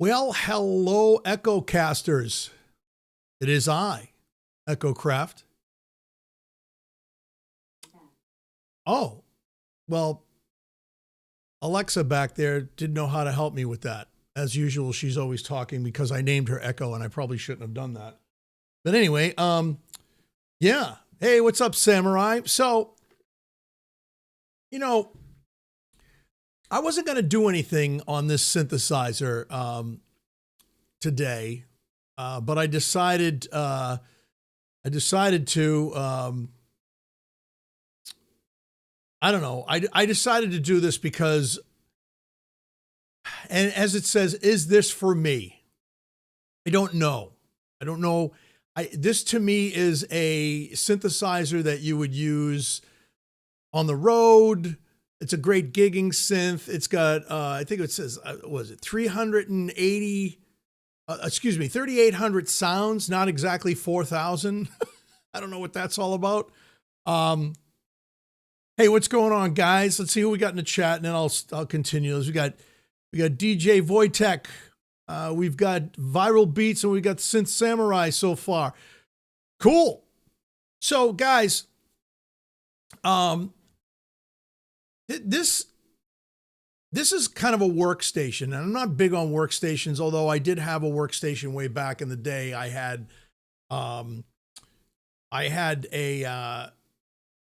Well, hello, Echo Casters. It is I, Echo Craft. Oh, well, Alexa back there didn't know how to help me with that. As usual, she's always talking because I named her Echo and I probably shouldn't have done that. But anyway, yeah. Hey, what's up, Samurai? So, you know, I wasn't going to do anything on this synthesizer today, but I decided to. I don't know. I decided to do this because, and as it says, is this for me? I don't know. This to me is a synthesizer that you would use on the road. It's a great gigging synth. It's got, I think it says, was it 3,800 sounds, not exactly 4,000. I don't know what that's all about. Hey, what's going on, guys? Let's see who we got in the chat, and then I'll continue. We got DJ Wojtek. We've got Viral Beats, and we got Synth Samurai so far. Cool. So, guys, this is kind of a workstation, and I'm not big on workstations, although I did have a workstation way back in the day. I had an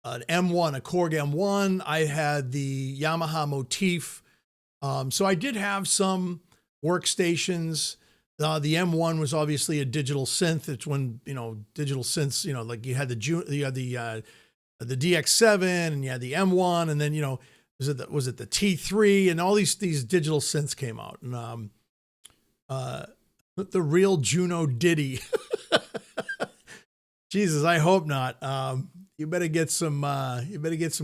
M1, a Korg M1. I had the Yamaha Motif. So I did have some workstations. The M1 was obviously a digital synth. It's when, digital synths, like you had the DX7 and you had the M1, and then, was it the T3, and all these digital synths came out. And the real Juno D. Jesus, I hope not. You better get some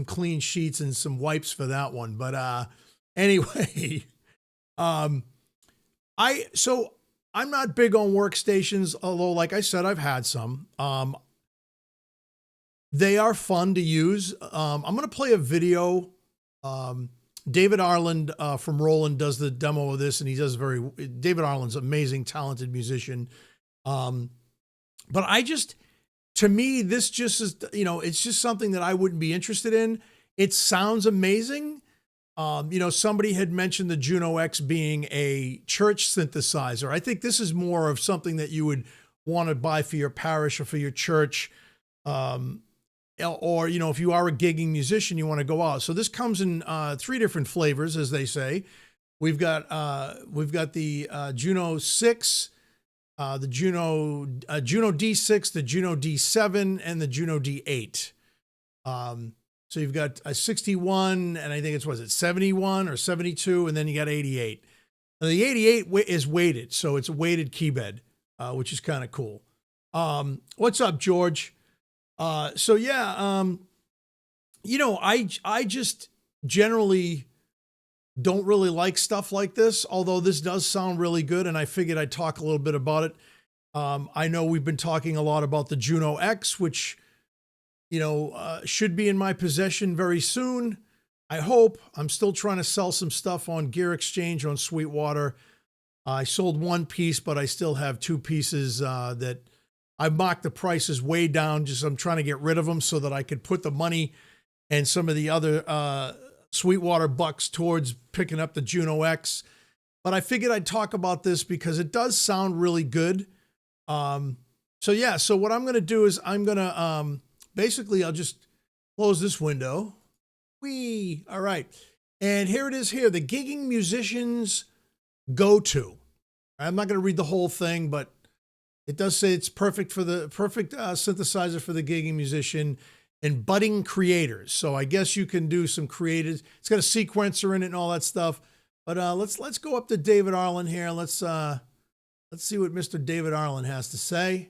clean sheets and some wipes for that one. But anyway, I'm not big on workstations, although, like I said, I've had some. They are fun to use. I'm going to play a video. David Arland from Roland does the demo of this, and he does David Arland's amazing, talented musician. But to me, this just is, it's just something that I wouldn't be interested in. It sounds amazing. Somebody had mentioned the Juno X being a church synthesizer. I think this is more of something that you would want to buy for your parish or for your church. Or, if you are a gigging musician, you want to go out. So this comes in 3 different flavors, as they say. We've got the Juno 6, the Juno D6, the Juno D7, and the Juno D8. So you've got a 61, and I think it's 71 or 72, and then you got 88. And the 88 is weighted, so it's a weighted key bed, which is kind of cool. What's up, George? I just generally don't really like stuff like this, although this does sound really good, and I figured I'd talk a little bit about it. I know we've been talking a lot about the Juno X, which, should be in my possession very soon. I hope. I'm still trying to sell some stuff on Gear Exchange on Sweetwater. I sold 1 piece, but I still have 2 pieces that I marked the prices way down. I'm trying to get rid of them so that I could put the money and some of the other Sweetwater bucks towards picking up the Juno X. But I figured I'd talk about this because it does sound really good. So what I'm going to do is I'm going to, basically I'll just close this window. All right. And here it is here, the gigging musician's go-to. I'm not going to read the whole thing, but it does say it's perfect synthesizer for the gigging musician and budding creators. So I guess you can do some creative. It's got a sequencer in it and all that stuff. But let's go up to David Arland here. Let's see what Mr. David Arland has to say.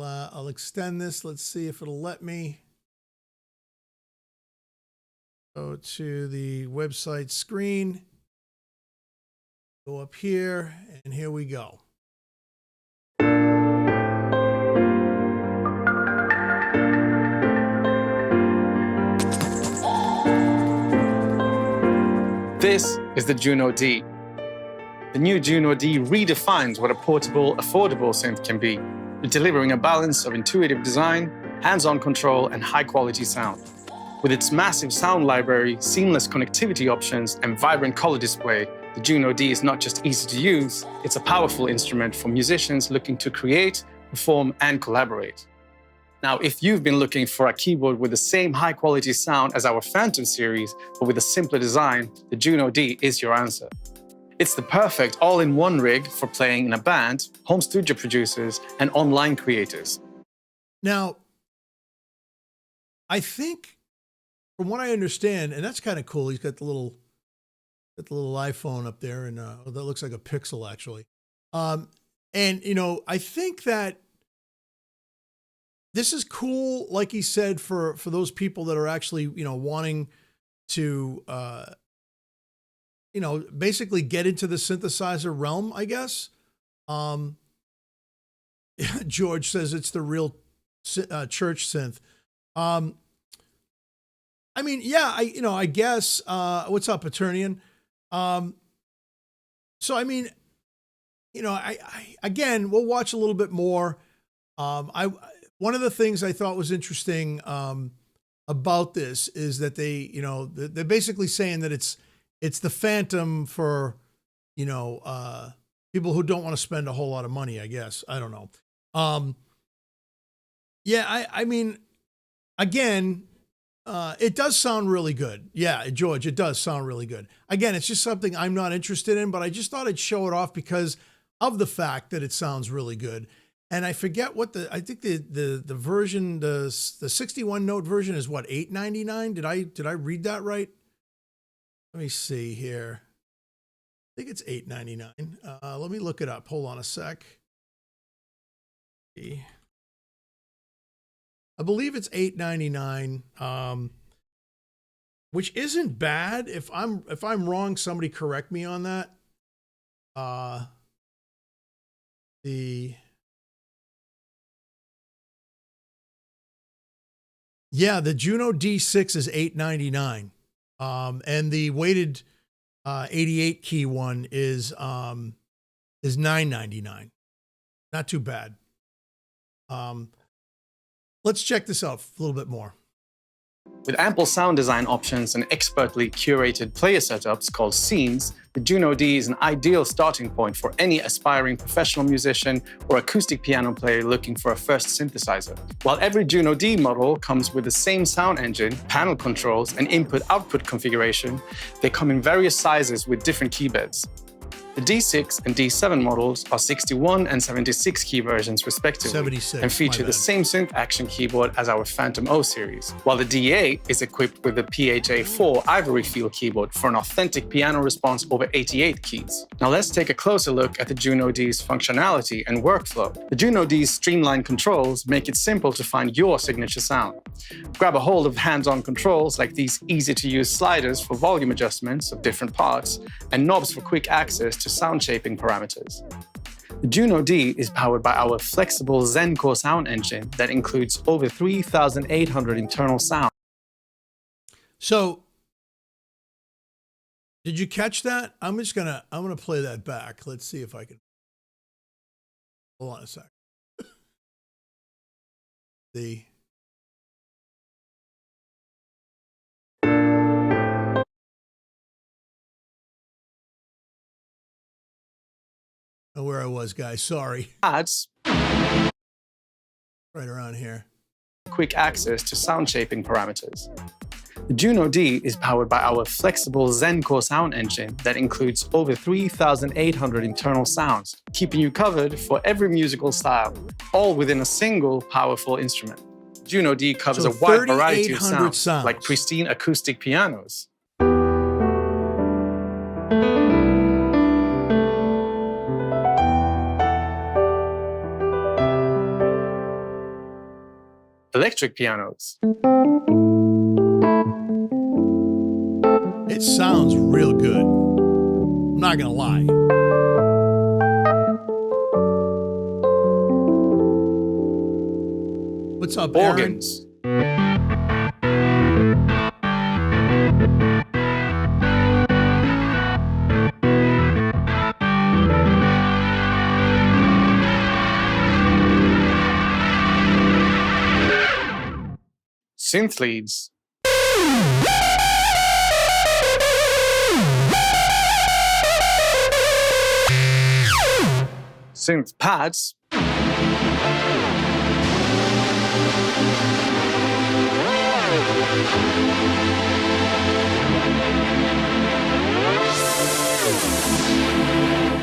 I'll extend this. Let's see if it'll let me. Go to the website screen. Go up here, and here we go. This is the Juno D. The new Juno D redefines what a portable, affordable synth can be, delivering a balance of intuitive design, hands-on control, and high-quality sound. With its massive sound library, seamless connectivity options, and vibrant color display, the Juno D is not just easy to use, it's a powerful instrument for musicians looking to create, perform, and collaborate. Now, if you've been looking for a keyboard with the same high-quality sound as our Phantom series, but with a simpler design, the Juno D is your answer. It's the perfect all-in-one rig for playing in a band, home studio producers, and online creators. Now, I think, from what I understand, and that's kind of cool, he's got the little iPhone up there, and that looks like a Pixel, actually. And, you know, I think that this is cool, like he said, for those people that are actually, you know, wanting to, you know, basically get into the synthesizer realm, I guess. George says it's the real church synth. I mean, yeah, I guess, what's up, Eternian? So, I mean, you know, I again, we'll watch a little bit more. One of the things I thought was interesting, about this is that they, you know, they're basically saying that it's the Phantom for, you know, people who don't want to spend a whole lot of money, I guess. I don't know. Yeah, I mean, again, it does sound really good. Yeah, George, it does sound really good. Again, it's just something I'm not interested in, but I just thought I'd show it off because of the fact that it sounds really good. And I forget what I think the version, the 61 note version is what, $8.99? Did I read that right? Let me see here. I think it's $8.99. Let me look it up. Hold on a sec. I believe it's $8.99, which isn't bad. If I'm wrong, somebody correct me on that. The Juno D6 is $8.99. And the weighted 88 key one is $9.99. Not too bad. Let's check this out a little bit more. With ample sound design options and expertly curated player setups called scenes, the Juno D is an ideal starting point for any aspiring professional musician or acoustic piano player looking for a first synthesizer. While every Juno D model comes with the same sound engine, panel controls, and input-output configuration, they come in various sizes with different keybeds. The D6 and D7 models are 61 and 76 key versions respectively, 76, and feature the same synth action keyboard as our Phantom O series, while the D8 is equipped with the PHA-4 Ivory Field keyboard for an authentic piano response over 88 keys. Now let's take a closer look at the Juno D's functionality and workflow. The Juno D's streamlined controls make it simple to find your signature sound. Grab a hold of hands-on controls like these easy-to-use sliders for volume adjustments of different parts and knobs for quick access to sound shaping parameters. The Juno D is powered by our flexible Zen Core sound engine that includes over 3,800 internal sounds. So, did you catch that? I'm gonna play that back. Let's see if I can. Hold on a sec. Where I was, guys. Sorry. Adds right around here. Quick access to sound shaping parameters. The Juno D is powered by our flexible Zen Core sound engine that includes over 3,800 internal sounds, keeping you covered for every musical style, all within a single powerful instrument. Juno D covers a wide variety of sounds, like pristine acoustic pianos, electric pianos. It sounds real good. I'm not gonna lie. What's up, organs? synth leads, synth pads,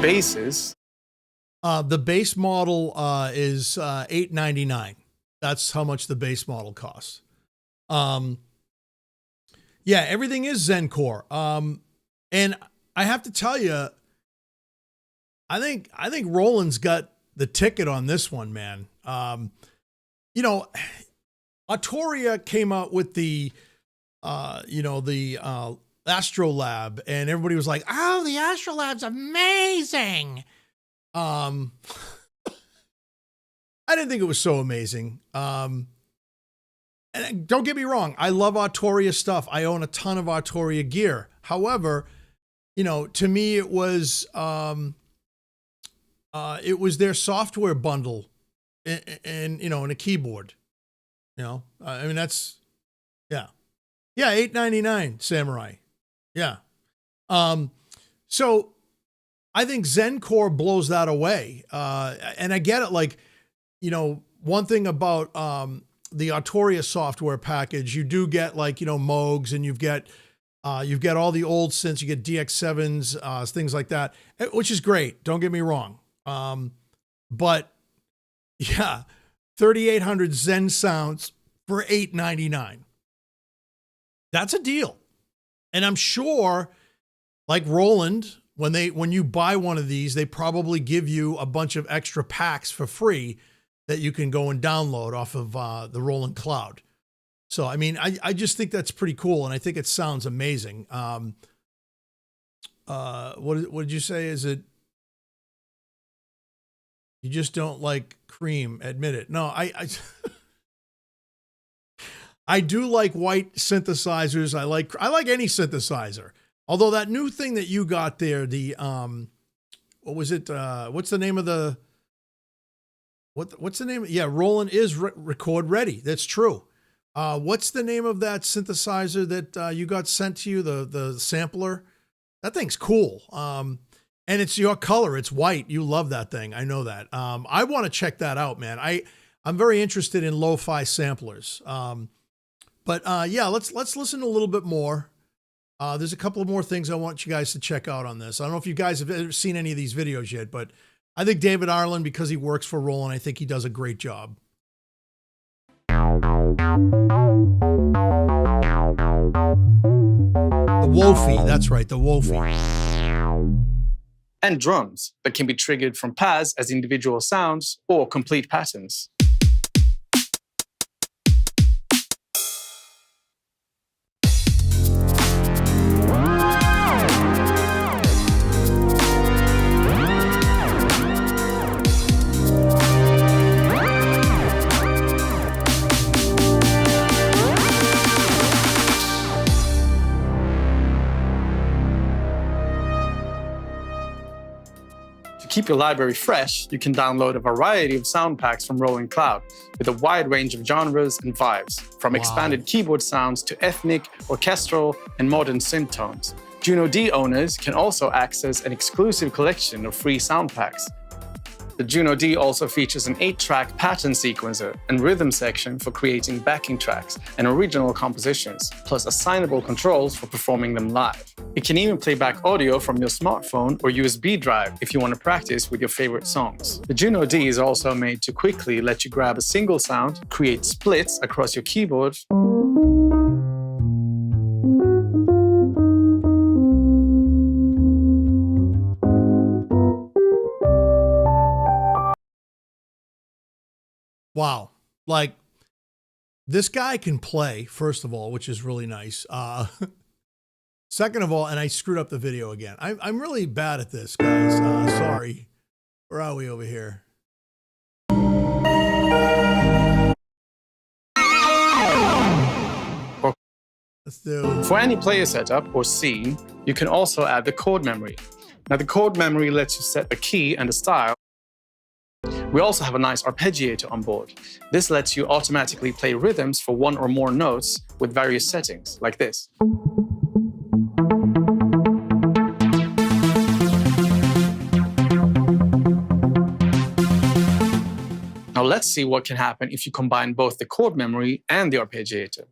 basses. The base model is $899. That's how much the base model costs. Yeah, everything is Zencore. And I have to tell you, I think Roland's got the ticket on this one, man. You know, Arturia came out with the Astrolab, and everybody was like, "Oh, the Astrolab's amazing." I didn't think it was so amazing. And don't get me wrong, I love Arturia stuff. I own a ton of Arturia gear. However, you know, to me, it was their software bundle and you know, and a keyboard. You know, I mean, that's, yeah, $899 Samurai. Yeah. So I think Zencore blows that away. And I get it. Like, you know, one thing about the Arturia software package, you do get, like, you know, Moogs, and you've got all the old synths, you get DX7s, things like that, which is great. Don't get me wrong. But yeah, 3,800 Zen sounds for $899. That's a deal. And I'm sure, like Roland, when you buy one of these, they probably give you a bunch of extra packs for free that you can go and download off of the Roland Cloud. So, I mean, I just think that's pretty cool, and I think it sounds amazing. What did you say? Is it, you just don't like cream? Admit it. No, I do like white synthesizers. I like any synthesizer. Although that new thing that you got there, the what was it? What's the name of the what's the name? Yeah, Roland is record ready. That's true. What's the name of that synthesizer that you got sent to you? The sampler. That thing's cool. And it's your color. It's white. You love that thing. I know that. I want to check that out, man. I'm very interested in lo-fi samplers. But yeah, let's listen a little bit more. There's a couple of more things I want you guys to check out on this. I don't know if you guys have ever seen any of these videos yet, but I think David Ireland, because he works for Roland, I think he does a great job. The Wofi, that's right, the Wofi. And drums that can be triggered from pads as individual sounds or complete patterns. To keep your library fresh, you can download a variety of sound packs from Roland Cloud with a wide range of genres and vibes, from expanded keyboard sounds to ethnic, orchestral, and modern synth tones. Juno D owners can also access an exclusive collection of free sound packs. The Juno D also features an 8-track pattern sequencer and rhythm section for creating backing tracks and original compositions, plus assignable controls for performing them live. It can even play back audio from your smartphone or USB drive if you want to practice with your favorite songs. The Juno D is also made to quickly let you grab a single sound, create splits across your keyboard, Wow. Like, this guy can play, first of all, which is really nice. Second of all, and I screwed up the video again. I'm really bad at this, guys. Sorry. Where are we over here? Let's do. For any player setup or scene, you can also add the chord memory. Now, the chord memory lets you set a key and a style We also have a nice arpeggiator on board. This lets you automatically play rhythms for one or more notes with various settings, like this. Now let's see what can happen if you combine both the chord memory and the arpeggiator.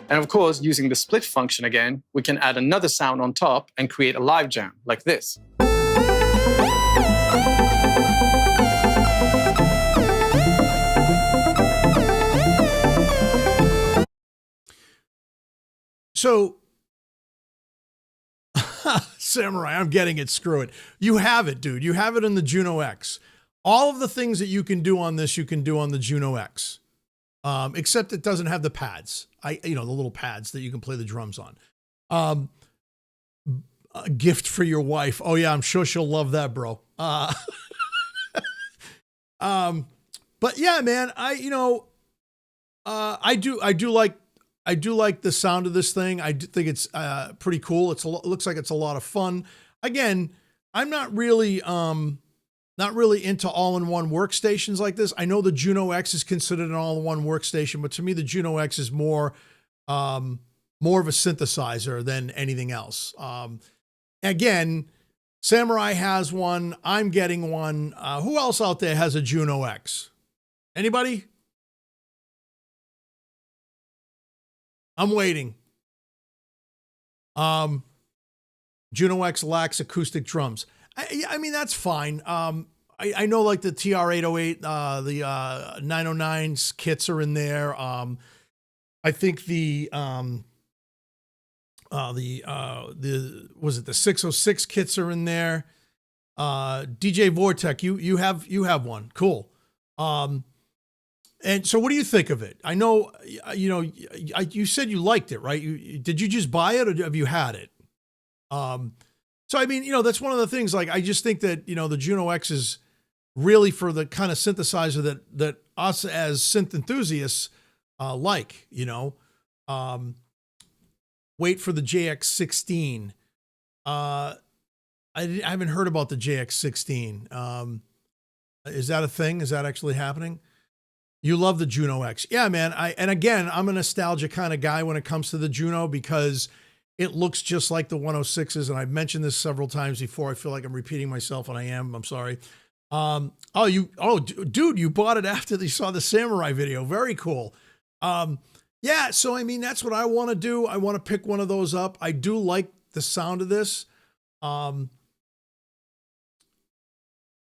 And of course, using the split function again, we can add another sound on top and create a live jam, like this. So, Samurai, I'm getting it, screw it. You have it, dude. You have it in the Juno X. All of the things that you can do on this, you can do on the Juno X. Except it doesn't have the pads. The little pads that you can play the drums on. A gift for your wife. Oh yeah, I'm sure she'll love that, bro. But yeah, man, I do like the sound of this thing. I do think it's pretty cool. It looks like it's a lot of fun. Again, I'm not really into all-in-one workstations like this. I know the Juno X is considered an all-in-one workstation, but to me, the Juno X is more of a synthesizer than anything else. Again, Samurai has one. I'm getting one. Who else out there has a Juno X? Anybody? I'm waiting. Juno X lacks acoustic drums. I mean, that's fine. I know like the TR-808, the 909s kits are in there. I think the 606 kits are in there. DJ Vortec, you have one. Cool. And so what do you think of it? I know, you said you liked it, right? Did you just buy it or have you had it? So, I mean, that's one of the things, like, I just think that, the Juno X is really for the kind of synthesizer that us as synth enthusiasts like, wait for the JX16. I haven't heard about the JX16. Is that a thing? Is that actually happening? You love the Juno X. Yeah, man. And again, I'm a nostalgia kind of guy when it comes to the Juno because it looks just like the 106s. And I've mentioned this several times before. I feel like I'm repeating myself, and I am. I'm sorry. Dude, you bought it after you saw the Samurai video. Very cool. Yeah. So, I mean, that's what I want to do. I want to pick one of those up. I do like the sound of this.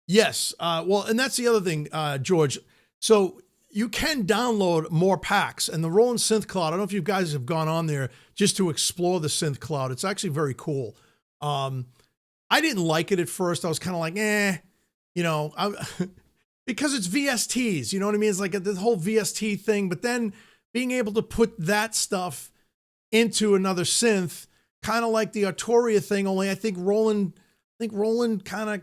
Yes. Well, and that's the other thing, George. So you can download more packs, and the Roland Synth Cloud, I don't know if you guys have gone on there just to explore the Synth Cloud. It's actually very cool. I didn't like it at first. I was kind of like, because it's VSTs, you know what I mean? It's like the whole VST thing, but then being able to put that stuff into another synth, kind of like the Arturia thing, only I think Roland kind of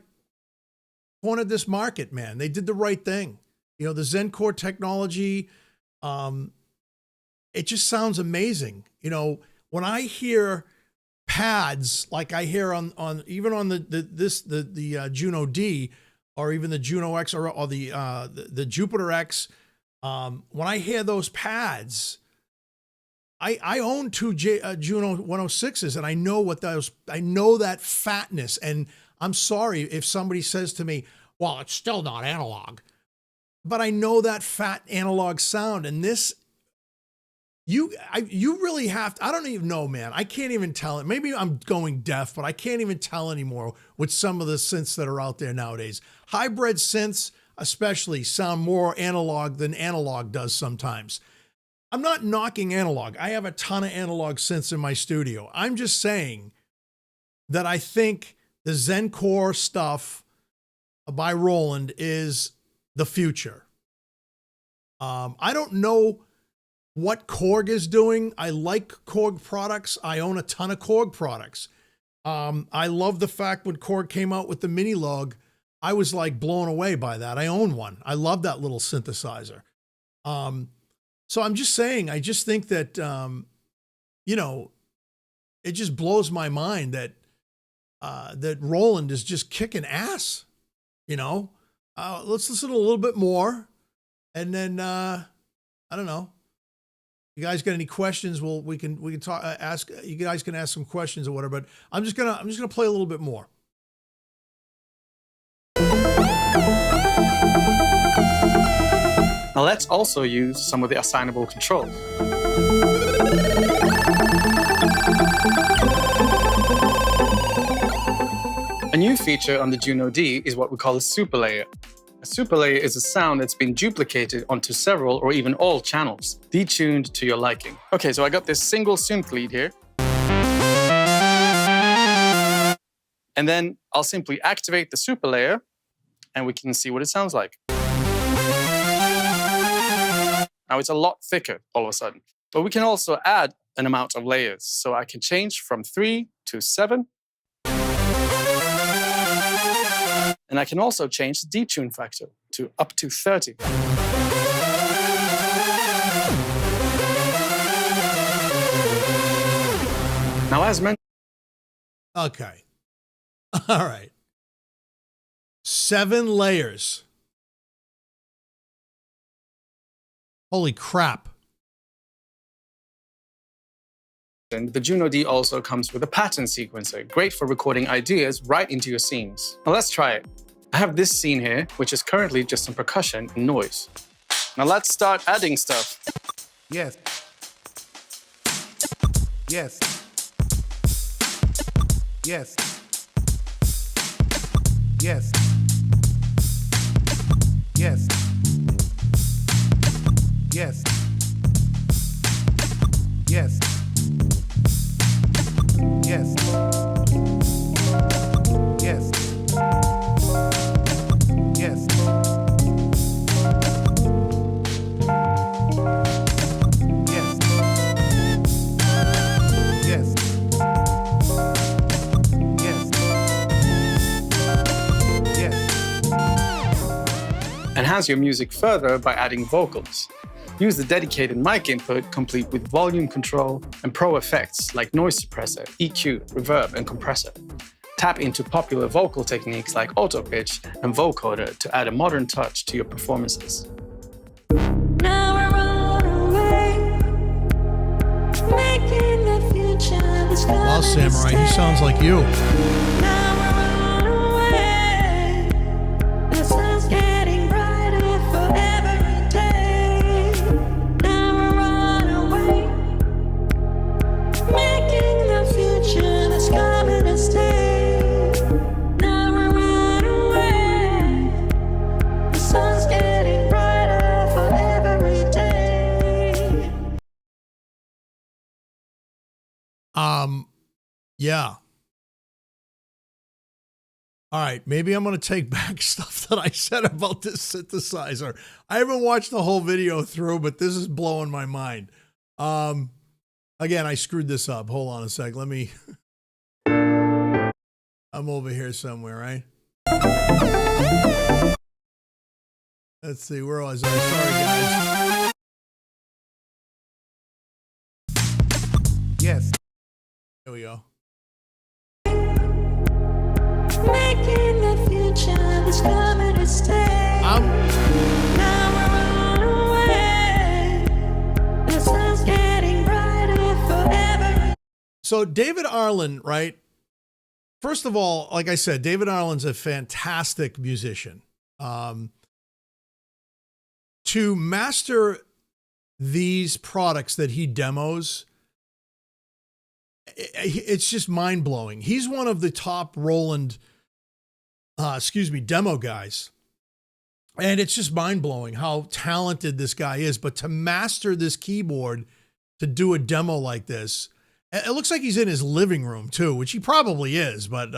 cornered this market, man. They did the right thing. The Zencore technology, it just sounds amazing. When I hear pads, like I hear on the Juno D, or even the Juno X, or the Jupiter X, when I hear those pads, I own two Juno 106s, and I know I know that fatness. And I'm sorry if somebody says to me, well, it's still not analog. But I know that fat analog sound, and this, you really have to, I don't even know, man. I can't even tell it. Maybe I'm going deaf, but I can't even tell anymore with some of the synths that are out there nowadays. Hybrid synths, especially, sound more analog than analog does sometimes. I'm not knocking analog. I have a ton of analog synths in my studio. I'm just saying that I think the Zencore stuff by Roland is the future. I don't know what Korg is doing. I like Korg products. I own a ton of Korg products. I love the fact when Korg came out with the Mini Log, I was like blown away by that. I own one. I love that little synthesizer. So I'm just saying, I just think that, you know, it just blows my mind that, that Roland is just kicking ass, you know. Let's listen a little bit more. And then, I don't know. You guys got any questions? Well, we can talk, ask, you guys can ask some questions or whatever, but I'm just going to play a little bit more. Now let's also use some of the assignable controls. A new feature on the Juno D is what we call a super layer. A super layer is a sound that's been duplicated onto several or even all channels, detuned to your liking. Okay, so I got this single synth lead here. And then I'll simply activate the super layer and we can see what it sounds like. Now it's a lot thicker all of a sudden, but we can also add an amount of layers. So I can change from 3 to 7. And I can also change the detune factor to up to 30. Now, as mentioned. Okay. All right. 7 layers. Holy crap. The Juno D also comes with a pattern sequencer, great for recording ideas right into your scenes. Now let's try it. I have this scene here, which is currently just some percussion and noise. Now let's start adding stuff. Yes. Yes. Yes. Yes. Yes. Yes. Yes. Yes. Yes. Yes. Yes. Enhance your music further by adding vocals. Use the dedicated mic input complete with volume control and pro effects like noise suppressor, EQ, reverb, and compressor. Tap into popular vocal techniques like auto pitch and vocoder to add a modern touch to your performances. Wow, Samurai, he sounds like you. Yeah. All right, maybe I'm going to take back stuff that I said about this synthesizer. I haven't watched the whole video through, but this is blowing my mind. Again, I screwed this up. Hold on a sec. Let me... I'm over here somewhere, right? Let's see, where was I? Sorry, guys. Yes. There we go. Making the future that's coming to stay. Now we're on our way. The sun's getting brighter forever. So David Arlen, right? First of all, like I said, David Arlen's a fantastic musician. To master these products that he demos, it's just mind-blowing. He's one of the top Roland, demo guys. And it's just mind-blowing how talented this guy is. But to master this keyboard, to do a demo like this, it looks like he's in his living room too, which he probably is, but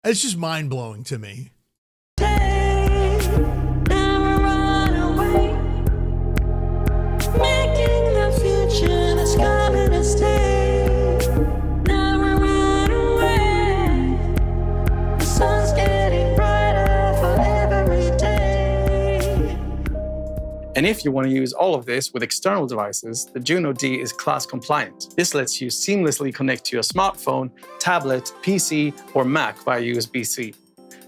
it's just mind-blowing to me. Making the future that's coming to stay. Now we're on our way. The sun's getting brighter And if you want to use all of this with external devices, the Juno D is class compliant. This lets you seamlessly connect to your smartphone, tablet, PC, or Mac via USB-C.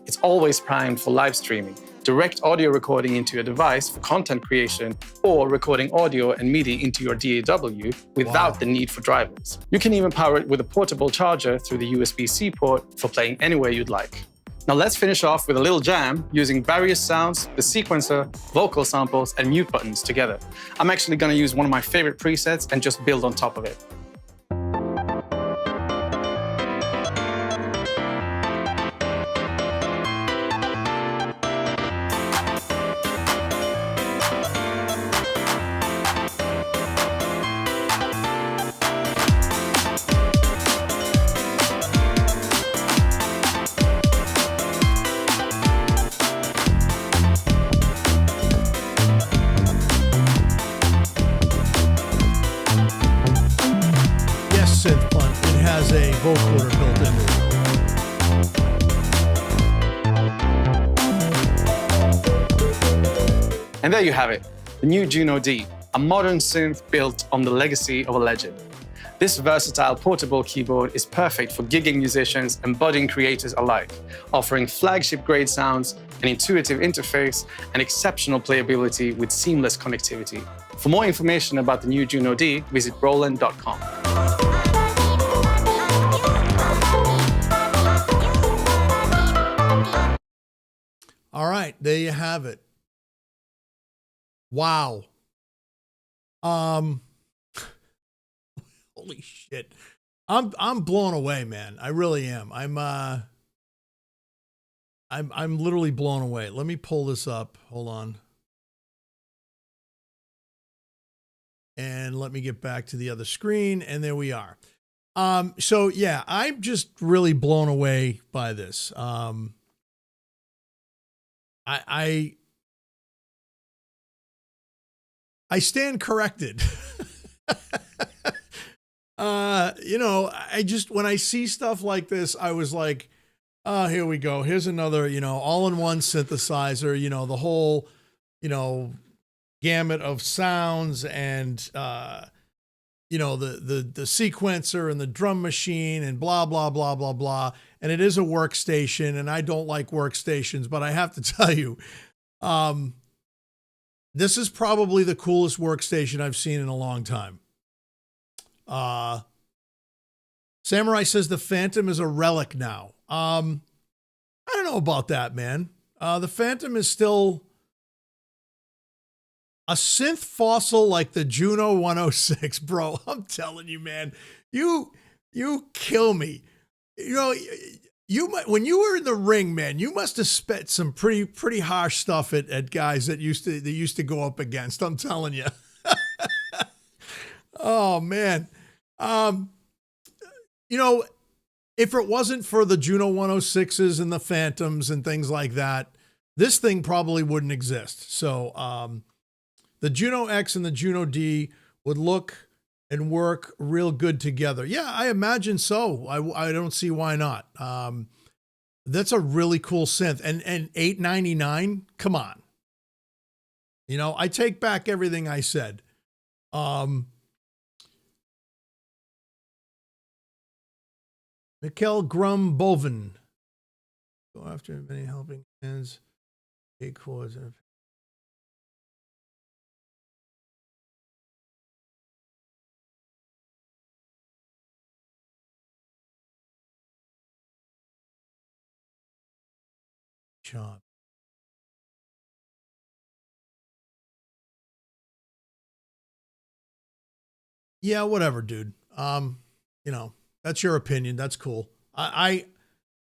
It's always primed for live streaming, direct audio recording into your device for content creation, or recording audio and MIDI into your DAW without the need for drivers. You can even power it with a portable charger through the USB-C port for playing anywhere you'd like. Now let's finish off with a little jam using various sounds, the sequencer, vocal samples, and mute buttons together. I'm actually going to use one of my favorite presets and just build on top of it. Synth fun. It has a vocoder built into it. And there you have it, the new Juno D, a modern synth built on the legacy of a legend. This versatile portable keyboard is perfect for gigging musicians and budding creators alike, offering flagship-grade sounds, an intuitive interface, and exceptional playability with seamless connectivity. For more information about the new Juno D, visit Roland.com. All right, there you have it. Wow. Holy shit. I'm blown away, man. I really am. I'm literally blown away. Let me pull this up. Hold on. And let me get back to the other screen, and there we are. So yeah, I'm just really blown away by this. I stand corrected. You know, when I see stuff like this, I was like, oh, here we go. Here's another, all-in-one synthesizer, the whole, gamut of sounds and, the sequencer and the drum machine and blah, blah, blah, blah, blah. And it is a workstation, and I don't like workstations, but I have to tell you, this is probably the coolest workstation I've seen in a long time. Samurai says the Phantom is a relic now. I don't know about that, man. The Phantom is still a synth fossil like the Juno 106, bro. I'm telling you, man, you kill me. When you were in the ring, man, you must have spit some pretty harsh stuff at guys that used to go up against. I'm telling you. Oh man. If it wasn't for the Juno 106s and the Phantoms and things like that, this thing probably wouldn't exist. So the Juno X and the Juno D would look and work real good together. Yeah, I imagine so. I don't see why not. That's a really cool synth. And $899, come on. I take back everything I said. Mikkel Grum-Boven. Go after many helping hands. Eight chords. Job. Yeah, whatever, dude. That's your opinion. That's cool. I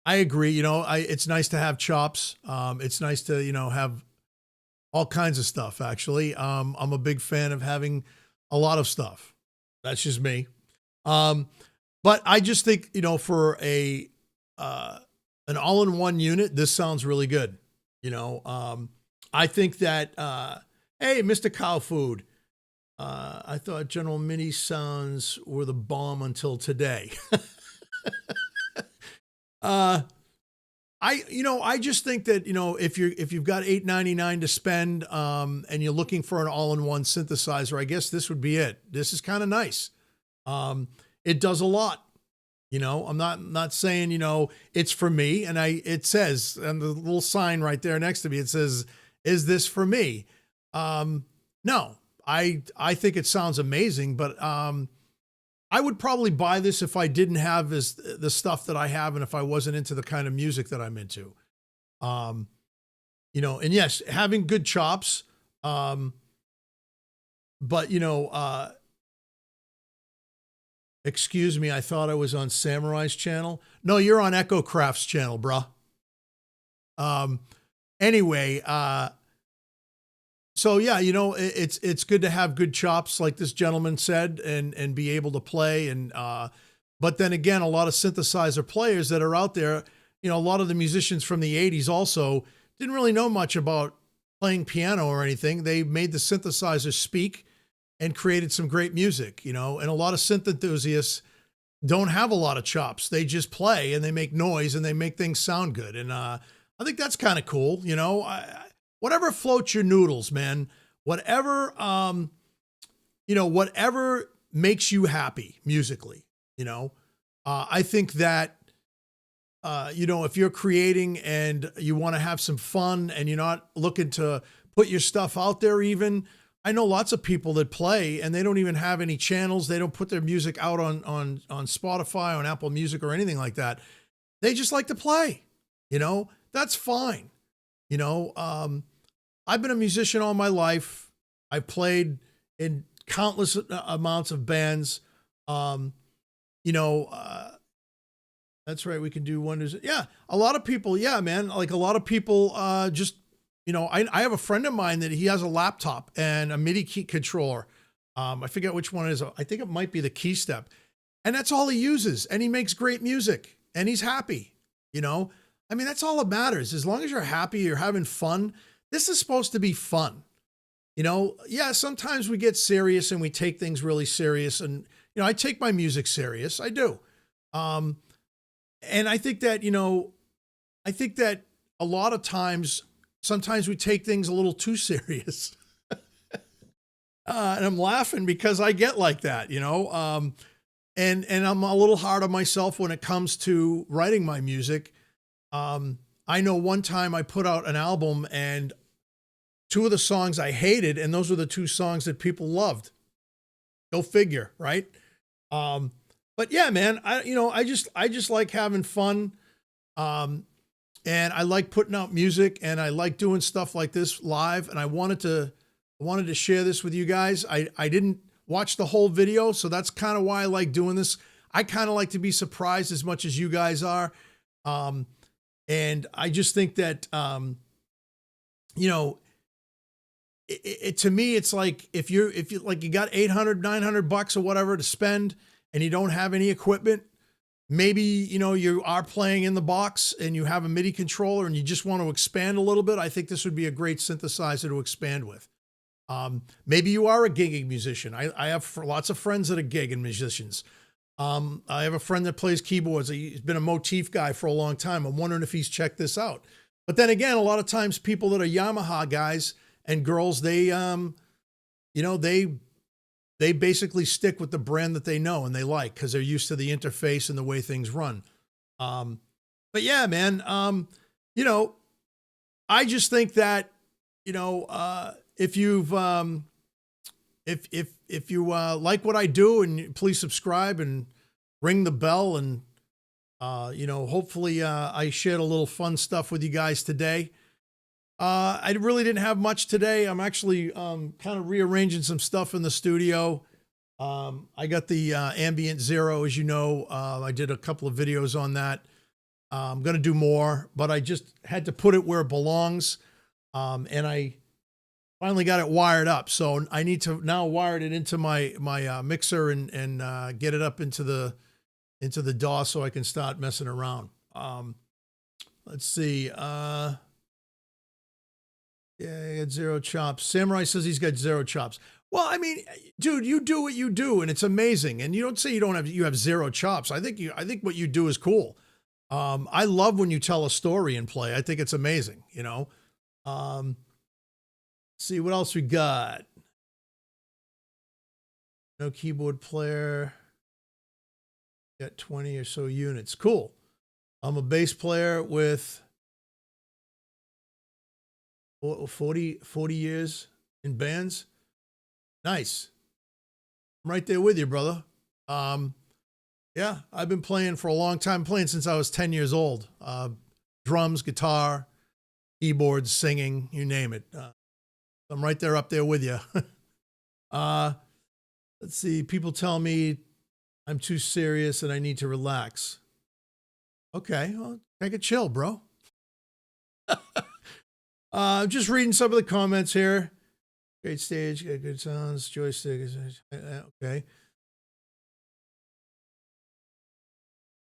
agree. It's nice to have chops. It's nice to, have all kinds of stuff, actually. I'm a big fan of having a lot of stuff. That's just me. But I just think, for an all-in-one unit, this sounds really good. I think that, hey, Mr. Cow Food, I thought General Mini sounds were the bomb until today. I I just think that, if you've got $8.99 to spend, and you're looking for an all-in-one synthesizer, I guess this would be it. This is kind of nice. It does a lot. I'm not saying, it's for me. And it says, and the little sign right there next to me, it says, "Is this for me?" No, I think it sounds amazing, but, I would probably buy this if I didn't have the stuff that I have, and if I wasn't into the kind of music that I'm into. And yes, having good chops. But excuse me, I thought I was on Samurai's channel. No, you're on Echo Craft's channel, bruh. Anyway, so yeah, it's good to have good chops, like this gentleman said, and be able to play. And but then again, a lot of synthesizer players that are out there, a lot of the musicians from the 80s also didn't really know much about playing piano or anything. They made the synthesizer speak and created some great music, and a lot of synth enthusiasts don't have a lot of chops. They just play and they make noise and they make things sound good. And I think that's kind of cool. Whatever floats your noodles, man. Whatever, whatever makes you happy musically. I think that, if you're creating and you want to have some fun and you're not looking to put your stuff out there, even, I know lots of people that play and they don't even have any channels. They don't put their music out on Spotify, on Apple Music or anything like that. They just like to play, that's fine. I've been a musician all my life. I've played in countless amounts of bands. That's right. We can do wonders. Yeah. A lot of people. Yeah, man. Like a lot of people, just, I have a friend of mine that he has a laptop and a MIDI key controller. I forget which one it is. I think it might be the Key Step, and that's all he uses. And he makes great music and he's happy. That's all that matters. As long as you're happy, you're having fun. This is supposed to be fun. Yeah, sometimes we get serious and we take things really serious. And, I take my music serious. I do. And I think that, a lot of times, sometimes we take things a little too serious. And I'm laughing because I get like that, and I'm a little hard on myself when it comes to writing my music. I know one time I put out an album and two of the songs I hated, and those were the two songs that people loved. Go figure, right? But yeah, man, I just like having fun. And I like putting out music and I like doing stuff like this live. And I wanted to share this with you guys. I didn't watch the whole video, so that's kind of why I like doing this. I kind of like to be surprised as much as you guys are. And I just think that, to me, it's like, if you like, you got $800, $900 or whatever to spend and you don't have any equipment, maybe, you are playing in the box and you have a MIDI controller and you just want to expand a little bit. I think this would be a great synthesizer to expand with. Maybe you are a gigging musician. I have lots of friends that are gigging musicians. I have a friend that plays keyboards. He's been a motif guy for a long time. I'm wondering if he's checked this out. But then again, a lot of times people that are Yamaha guys and girls, they basically stick with the brand that they know and they like, because they're used to the interface and the way things run. But yeah, man, I just think that, if you've, if you like what I do, and please subscribe and ring the bell, and hopefully I shared a little fun stuff with you guys today. I really didn't have much today. I'm actually kind of rearranging some stuff in the studio. I got the Ambient Zero, as you know. I did a couple of videos on that. I'm going to do more, but I just had to put it where it belongs. And I finally got it wired up. So I need to now wire it into my mixer and get it up into the DAW so I can start messing around. Let's see. Yeah, he had zero chops. Samurai says he's got zero chops. Well, I mean, dude, you do what you do, and it's amazing. And you don't say you have zero chops. I think what you do is cool. I love when you tell a story and play. I think it's amazing, you know. Um, see what else we got. No keyboard player. Got 20 or so units. Cool. I'm a bass player with 40 years in bands. Nice. I'm right there with you, brother. Yeah, I've been playing for a long time, playing since I was 10 years old. Drums, guitar, keyboards, singing, you name it. I'm right there up there with you. Let's see. People tell me I'm too serious and I need to relax. Okay, well, take a chill, bro. Just reading some of the comments here. Great stage, good sounds, joystick. Okay.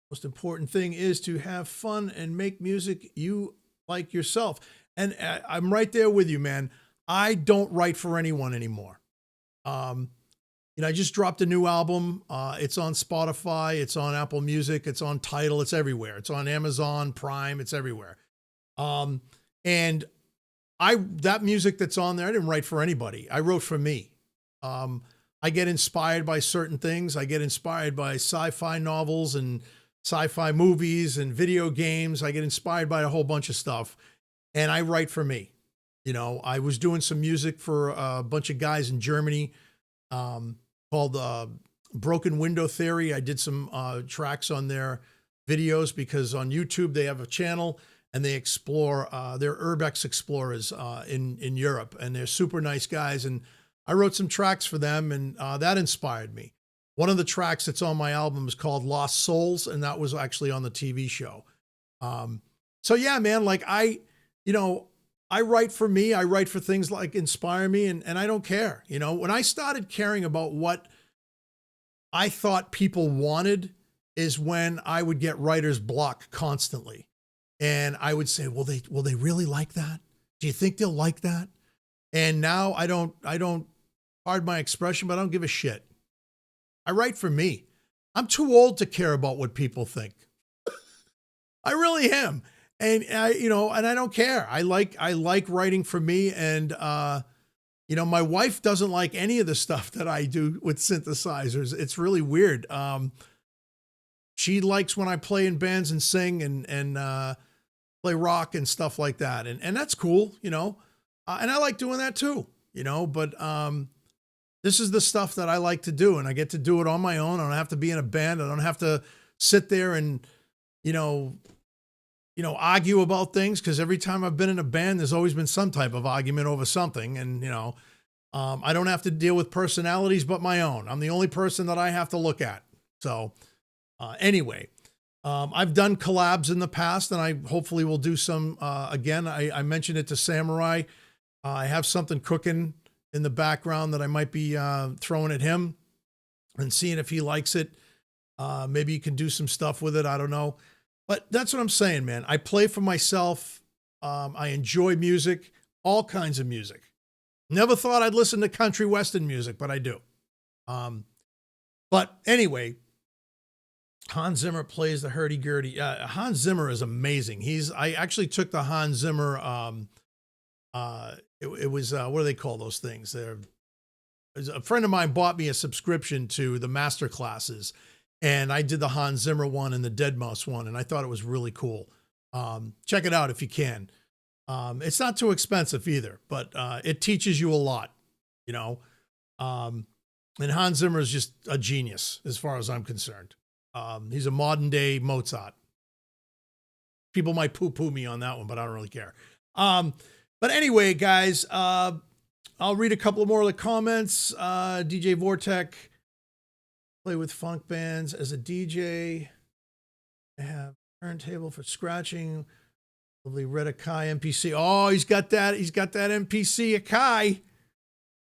Most important thing is to have fun and make music you like yourself. And I'm right there with you, man. I don't write for anyone anymore. I just dropped a new album. It's on Spotify. It's on Apple Music. It's on Tidal. It's everywhere. It's on Amazon Prime. It's everywhere. And that music that's on there, I didn't write for anybody. I wrote for me. I get inspired by certain things. I get inspired by sci-fi novels and sci-fi movies and video games. I get inspired by a whole bunch of stuff, and I write for me. You know, I was doing some music for a bunch of guys in Germany called Broken Window Theory. I did some tracks on their videos because on YouTube they have a channel and they explore their Urbex explorers in Europe, and they're super nice guys. And I wrote some tracks for them, and that inspired me. One of the tracks that's on my album is called Lost Souls, and that was actually on the TV show. So yeah, man, like I write for me. I write for things like inspire me, and I don't care. You know, when I started caring about what I thought people wanted is when I would get writer's block constantly. And I would say, will they really like that? Do you think they'll like that? And now I don't, pardon my expression, but I don't give a shit. I write for me. I'm too old to care about what people think. I really am. And and I don't care. I like writing for me. And, my wife doesn't like any of the stuff that I do with synthesizers. It's really weird. She likes when I play in bands and sing and play rock and stuff like that. And that's cool, and I like doing that too, but, this is the stuff that I like to do, and I get to do it on my own. I don't have to be in a band. I don't have to sit there and, argue about things, because every time I've been in a band, there's always been some type of argument over something. And, I don't have to deal with personalities but my own. I'm the only person that I have to look at. So anyway, I've done collabs in the past, and I hopefully will do some again. I mentioned it to Samurai. I have something cooking in the background that I might be throwing at him and seeing if he likes it. Maybe you can do some stuff with it. I don't know. But that's what I'm saying, man. I play for myself. I enjoy music, all kinds of music. Never thought I'd listen to country western music, but I do. But anyway, Hans Zimmer plays the hurdy-gurdy. Hans Zimmer is amazing. I actually took the Hans Zimmer, it was, what do they call those things? A friend of mine bought me a subscription to the master classes, and I did the Hans Zimmer one and the Deadmau5 one, and I thought it was really cool. Check it out if you can. It's not too expensive either, but it teaches you a lot, and Hans Zimmer is just a genius as far as I'm concerned. He's a modern day Mozart. People might poo-poo me on that one, but I don't really care. But anyway, guys, I'll read a couple more of the comments. DJ Vortec, play with funk bands as a DJ. I have turntable for scratching. Lovely Red Akai MPC. Oh, he's got that MPC Akai.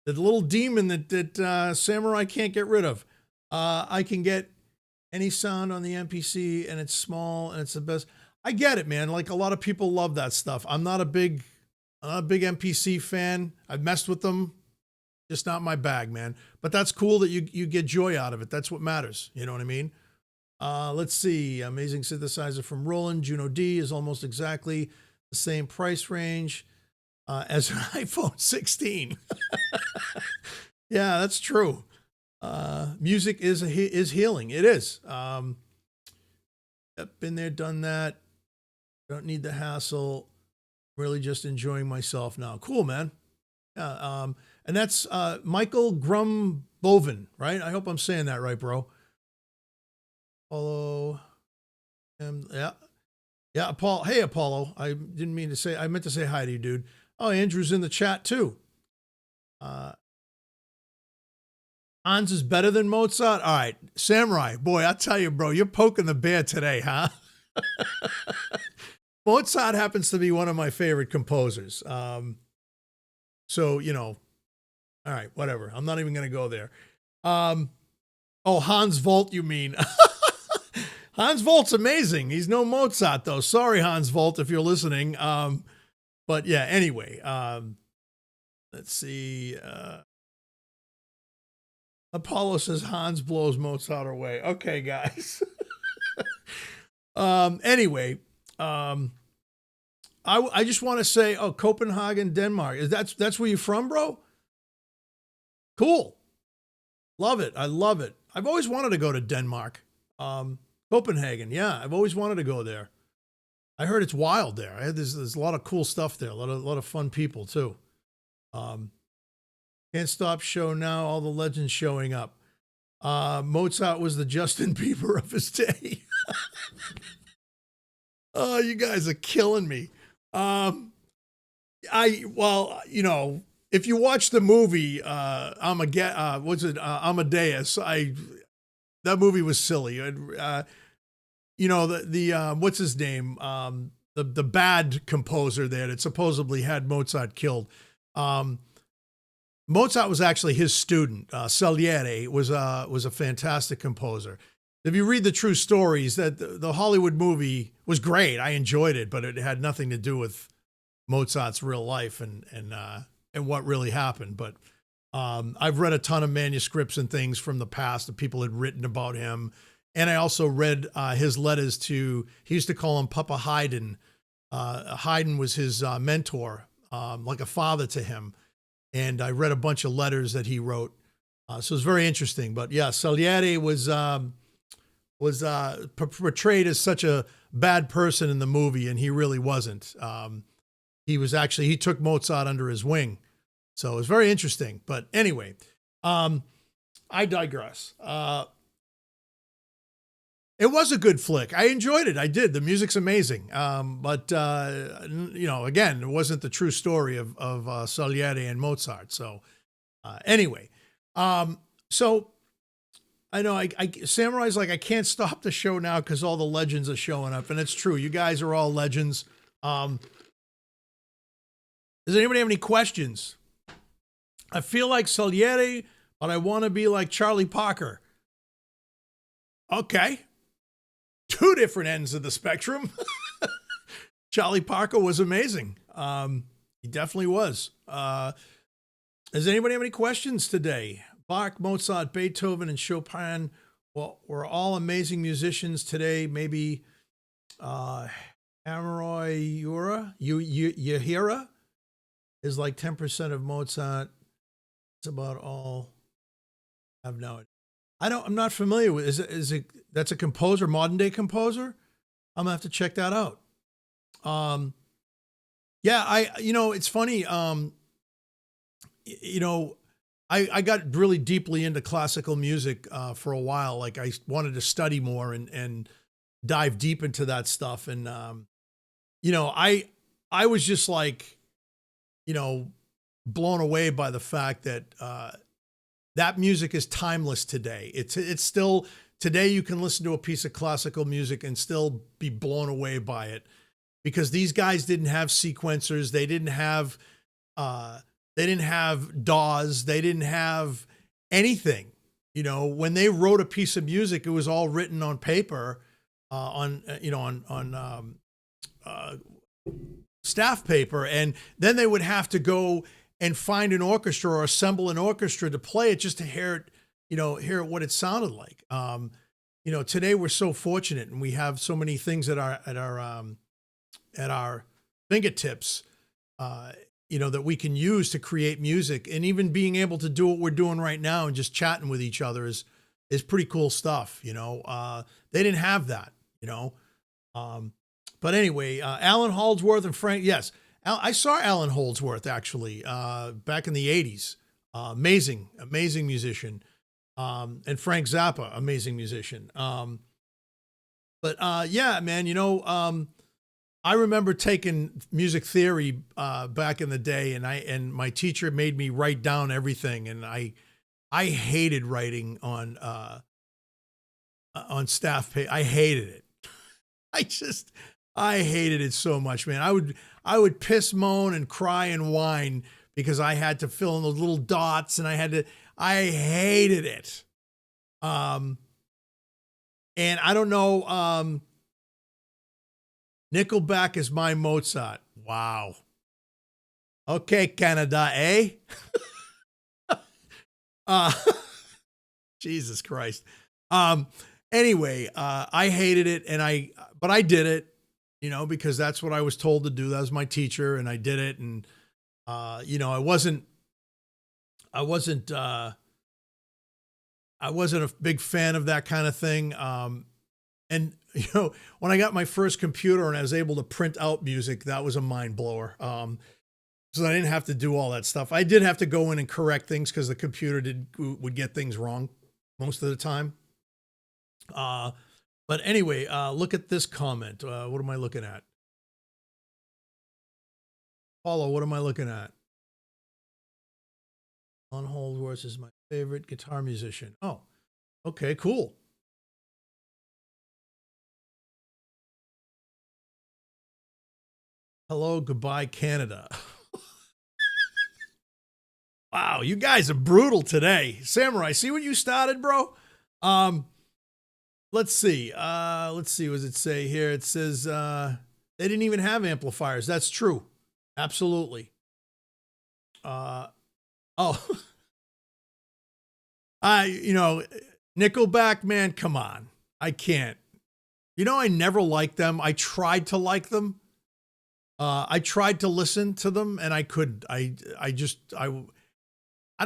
The little demon that Samurai can't get rid of. I can get any sound on the MPC, and it's small, and it's the best. I get it, man. Like, a lot of people love that stuff. I'm not a big MPC fan. I've messed with them. Just not my bag, man. But that's cool that you get joy out of it. That's what matters. You know what I mean? Let's see. Amazing synthesizer from Roland. Juno D is almost exactly the same price range as an iPhone 16. Yeah, that's true. Music is healing. It is. Yep, been there, done that. Don't need the hassle. Really just enjoying myself now. Cool, man. Yeah. And that's Michael Grumboven, right? I hope I'm saying that right, bro. Apollo. Yeah. Yeah, Apollo. Hey, Apollo. I didn't mean to say, I meant to say hi to you, dude. Oh, Andrew's in the chat too. Hans is better than Mozart. All right, Samurai, boy, I'll tell you, bro, you're poking the bear today, huh? Mozart happens to be one of my favorite composers. So, you know, all right, whatever. I'm not even going to go there. Oh, Hans Volt, you mean? Hans Volt's amazing. He's no Mozart, though. Sorry, Hans Volt, if you're listening. But yeah, anyway, let's see. Apollo says Hans blows Mozart away. Okay, guys. Anyway, I just want to say, oh, Copenhagen, Denmark. That's where you're from, bro? Cool. Love it. I love it. I've always wanted to go to Denmark. Copenhagen. Yeah, I've always wanted to go there. I heard it's wild there. There's a lot of cool stuff there. A lot of fun people too. Can't stop show now. All the legends showing up. Mozart was the Justin Bieber of his day. Oh, you guys are killing me. Well, you know, if you watch the movie, Amadeus, that movie was silly. You know, the what's his name? The bad composer there that supposedly had Mozart killed. Mozart was actually his student. Salieri was a fantastic composer. If you read the true stories, that the Hollywood movie was great. I enjoyed it, but it had nothing to do with Mozart's real life and what really happened. But I've read a ton of manuscripts and things from the past that people had written about him. And I also read his letters to, he used to call him Papa Haydn. Haydn was his mentor, like a father to him. And I read a bunch of letters that he wrote. So it was very interesting. But yeah, Salieri was portrayed as such a bad person in the movie, and he really wasn't. He took Mozart under his wing. So it was very interesting. But anyway, I digress. It was a good flick. I enjoyed it. I did. The music's amazing. But you know, again, it wasn't the true story of Salieri and Mozart. So anyway, so I know Samurai's like, I can't stop the show now because all the legends are showing up. And it's true. You guys are all legends. Does anybody have any questions? I feel like Salieri, but I want to be like Charlie Parker. Okay. Two different ends of the spectrum. Charlie Parker was amazing. He definitely was. Does anybody have any questions today? Bach, Mozart, Beethoven, and Chopin were all amazing musicians today. Maybe Haroy Yahira is like 10% of Mozart. It's about all I've known. I'm not familiar with. Is it that's a composer, modern day composer? I'm gonna have to check that out. Yeah, it's funny. I got really deeply into classical music for a while. Like I wanted to study more and dive deep into that stuff. And I was just like, blown away by the fact that that music is timeless today. It's still today. You can listen to a piece of classical music and still be blown away by it, because these guys didn't have sequencers. They didn't have DAWs. They didn't have anything. When they wrote a piece of music, it was all written on paper, on staff paper, and then they would have to go and find an orchestra or assemble an orchestra to play it just to hear it, hear what it sounded like. today we're so fortunate and we have so many things at our fingertips, that we can use to create music, and even being able to do what we're doing right now and just chatting with each other is pretty cool stuff. They didn't have that, but anyway, Alan Holdsworth and Frank. Yes. I saw Alan Holdsworth actually, back in the 80s. Amazing musician. And Frank Zappa, amazing musician. But yeah, man, I remember taking music theory back in the day, and my teacher made me write down everything, and I hated writing on staff page. I hated it. I hated it so much, man. I would piss, moan, and cry and whine because I had to fill in those little dots, and I hated it. And I don't know, Nickelback is my Mozart. Wow. Okay, Canada, eh? Jesus Christ. Anyway, I hated it, but I did it, because that's what I was told to do. That was my teacher, and I did it. And, I wasn't a big fan of that kind of thing. And, when I got my first computer and I was able to print out music, that was a mind blower. So I didn't have to do all that stuff. I did have to go in and correct things because the computer would get things wrong most of the time. But anyway, look at this comment. What am I looking at? Paulo, what am I looking at? Alan Holdsworth is my favorite guitar musician. Oh, okay, cool. Hello, goodbye, Canada. Wow, you guys are brutal today. Samurai, see what you started, bro? Let's see. What does it say here? It says they didn't even have amplifiers. That's true. Absolutely. Nickelback, man, come on. I can't. I never liked them. I tried to like them. I tried to listen to them and I couldn't. I don't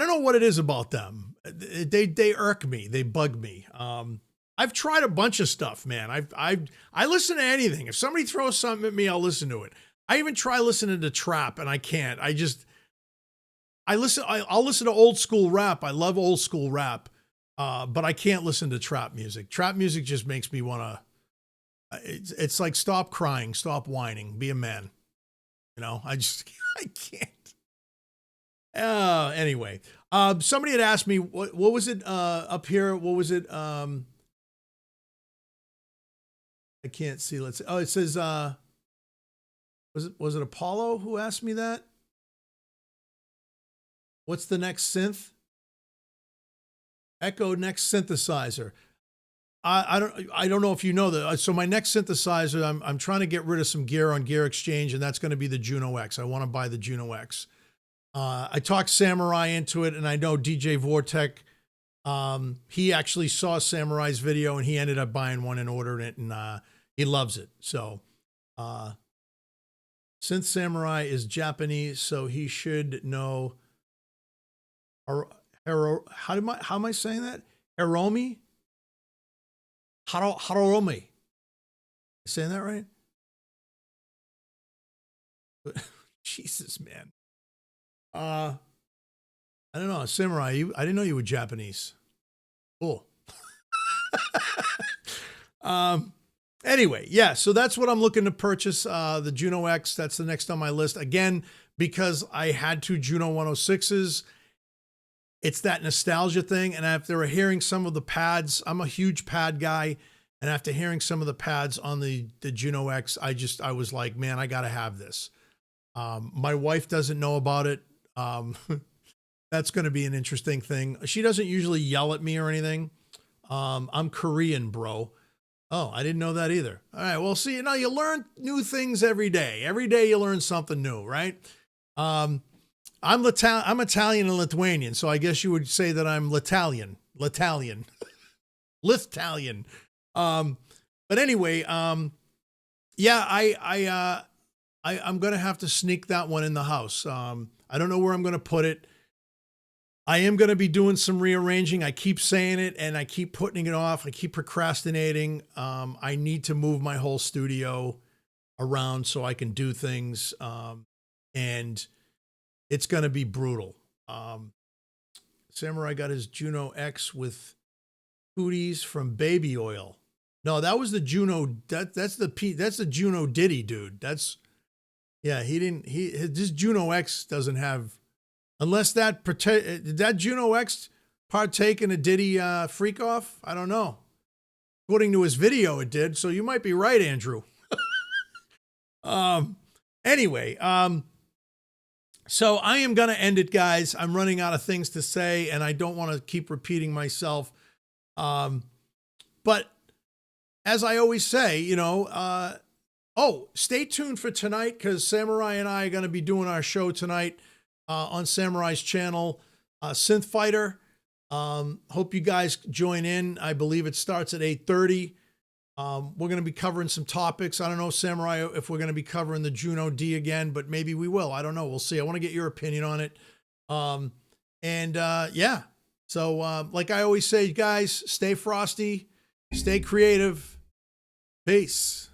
know what it is about them. They irk me. They bug me. I've tried a bunch of stuff, man. I listen to anything. If somebody throws something at me, I'll listen to it. I even try listening to trap and I can't. I'll listen to old school rap. I love old school rap. But I can't listen to trap music. Trap music just makes me want to, it's like, stop crying, stop whining, be a man. I can't. Anyway, somebody had asked me, what was it, up here? What was it? I can't see. Let's see. Oh, it says, was it Apollo who asked me that? What's the next synth? Echo next synthesizer. I don't know if you know that. So my next synthesizer, I'm trying to get rid of some gear on Gear Exchange, and that's going to be the Juno X. I want to buy the Juno X. I talked Samurai into it, and I know DJ Vortec. He actually saw Samurai's video, and he ended up buying one and ordering it, and he loves it. So, since Samurai is Japanese, so he should know. How am I saying that? Hiromi? Haromi. Saying that right? Jesus, man. I don't know. Samurai, I didn't know you were Japanese. Cool. Anyway, yeah, so that's what I'm looking to purchase, the Juno X. That's the next on my list. Again, because I had two Juno 106s, it's that nostalgia thing. And after hearing some of the pads, I'm a huge pad guy. And after hearing some of the pads on the Juno X, I was like, man, I got to have this. My wife doesn't know about it. That's going to be an interesting thing. She doesn't usually yell at me or anything. I'm Korean, bro. Oh, I didn't know that either. All right. Well, see, you learn new things every day. Every day you learn something new, right? I'm Italian and Lithuanian, so I guess you would say that I'm Litalian. Litalian. But anyway, yeah, I'm gonna have to sneak that one in the house. I don't know where I'm gonna put it. I am gonna be doing some rearranging. I keep saying it and I keep putting it off. I keep procrastinating. I need to move my whole studio around so I can do things. And it's gonna be brutal. Samurai got his Juno X with cooties from baby oil. No, that was the Juno. That's the Juno Diddy, dude. This Juno X doesn't have, unless did that Juno X partake in a Diddy freak off? I don't know. According to his video, it did. So you might be right, Andrew. Anyway, so I am going to end it, guys. I'm running out of things to say, and I don't want to keep repeating myself. But as I always say, stay tuned for tonight, because Samurai and I are going to be doing our show tonight on Samurai's channel, Synth Fighter. Hope you guys join in. I believe it starts at 8:30. We're going to be covering some topics. I don't know, Samurai, if we're going to be covering the Juno D again, but maybe we will. I don't know. We'll see. I want to get your opinion on it. Yeah. So like I always say, guys, stay frosty, stay creative. Peace.